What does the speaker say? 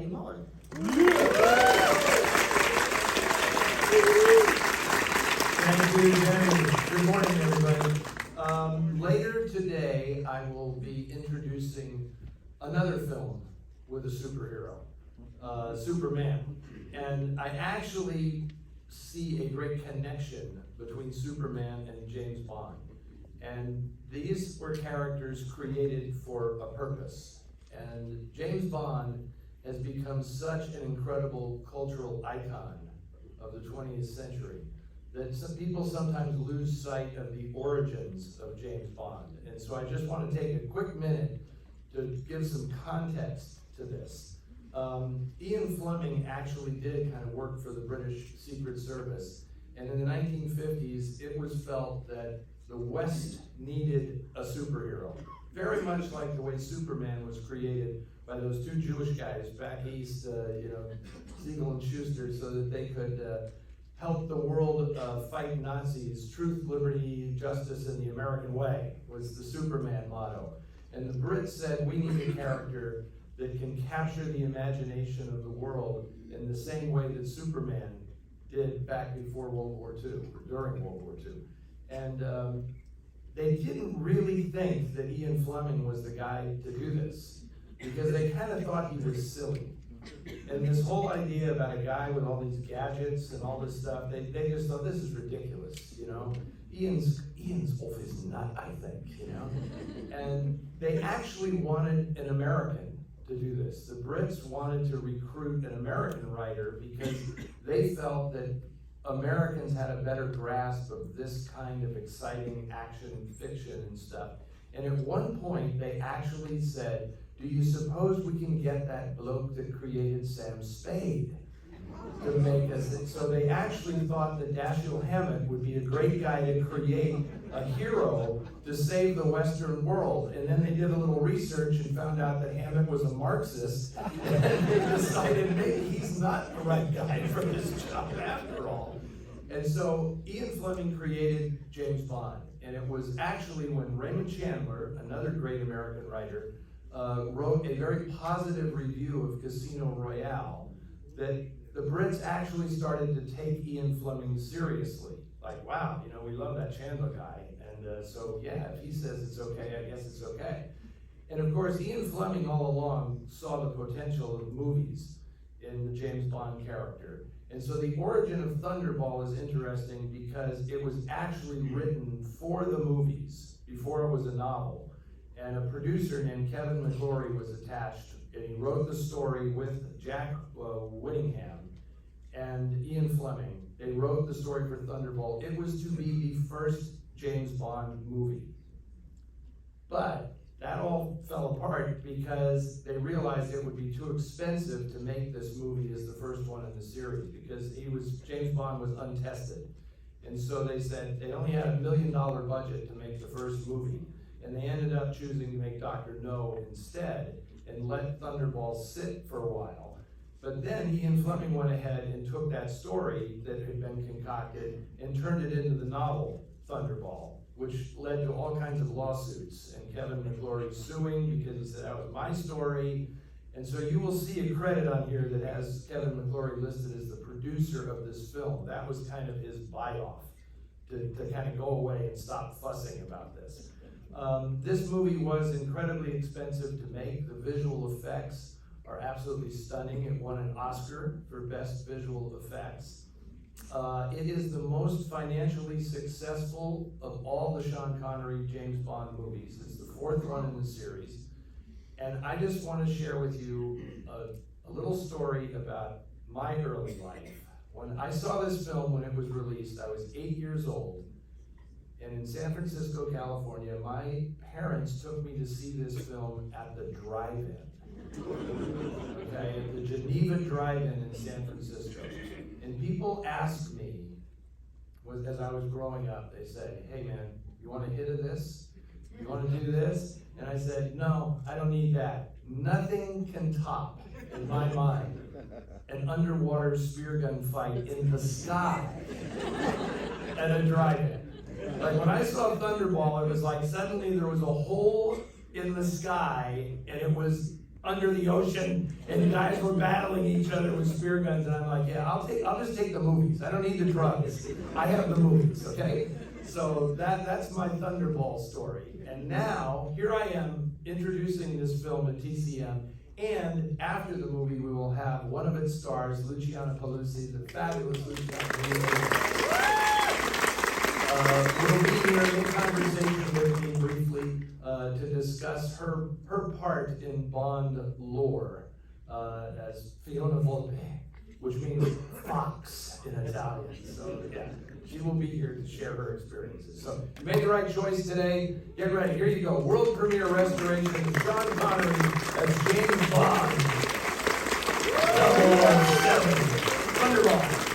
Eddie Muller. Thank you, Jenny. Good morning, everybody. Later today, I will be introducing another film with a superhero, Superman. And I actually see a great connection between Superman and James Bond. And these were characters created for a purpose. And James Bond has become such an incredible cultural icon of the 20th century that some people sometimes lose sight of the origins of James Bond. And so I just want to take a quick minute to give some context to this. Ian Fleming actually did kind of work for the British Secret Service. And in the 1950s, it was felt that the West needed a superhero. Very much like the way Superman was created by those two Jewish guys back east, Siegel and Schuster, so that they could help the world fight Nazis. Truth, liberty, justice, and the American way was the Superman motto. And the Brits said, we need a character that can capture the imagination of the world in the same way that Superman did back before World War II, during World War II. And they didn't really think that Ian Fleming was the guy to do this, because they kind of thought he was silly. And this whole idea about a guy with all these gadgets and all this stuff, they just thought, this is ridiculous, you know? Ian's off his nut, I think, you know? And they actually wanted an American to do this. The Brits wanted to recruit an American writer because they felt that Americans had a better grasp of this kind of exciting action fiction and stuff. And at one point, they actually said, do you suppose we can get that bloke that created Sam Spade to make us? So they actually thought that Dashiell Hammett would be a great guy to create a hero to save the Western world. And then they did a little research and found out that Hammett was a Marxist, and they decided maybe he's not the right guy for this job after all. And so Ian Fleming created James Bond, and it was actually when Raymond Chandler, another great American writer, wrote a very positive review of Casino Royale that the Brits actually started to take Ian Fleming seriously. Like, wow, you know, we love that Chandler guy, and so yeah, if he says it's okay, I guess it's okay. And of course, Ian Fleming all along saw the potential of movies in the James Bond character. And so the origin of Thunderball is interesting because it was actually written for the movies before it was a novel. And a producer named Kevin McClory was attached, and he wrote the story with Jack Whittingham and Ian Fleming. They wrote the story for Thunderball. It was to be the first James Bond movie. But that all fell apart because they realized it would be too expensive to make this movie as the first one in the series, because James Bond was untested. And so they said they only had $1 million budget to make the first movie. And they ended up choosing to make Dr. No instead and let Thunderball sit for a while. But then Ian Fleming went ahead and took that story that had been concocted and turned it into the novel Thunderball, which led to all kinds of lawsuits. And Kevin McClory suing because he said that was my story. And so you will see a credit on here that has Kevin McClory listed as the producer of this film. That was kind of his buy-off to kind of go away and stop fussing about this. This movie was incredibly expensive to make. The visual effects are absolutely stunning. It won an Oscar for Best Visual Effects. It is the most financially successful of all the Sean Connery James Bond movies. It's the fourth one in the series. And I just want to share with you a little story about my early life. When I saw this film when it was released, I was 8 years old. And in San Francisco, California, my parents took me to see this film at the drive-in. Okay, the Geneva Drive-In in San Francisco. And people asked me, as I was growing up, they said, hey man, you want a hit of this? You want to do this? And I said, no, I don't need that. Nothing can top, in my mind, an underwater spear gun fight in the sky at a drive-in. Like when I saw Thunderball, it was like suddenly there was a hole in the sky and it was under the ocean, and guys were battling each other with spear guns, and I'm like, yeah, I'll just take the movies. I don't need the drugs. I have the movies, okay? So that's my Thunderball story. And now, here I am introducing this film at TCM, and after the movie, we will have one of its stars, Luciana Paluzzi, the fabulous Luciana. Will be here in conversation with me briefly to discuss her part in Bond lore as Fiona Volpe, which means fox in Italian. So yeah, she will be here to share her experiences. So you made the right choice today. Get ready. Here you go. World premiere restoration of Sean Connery as James Bond. 007. Thunderball.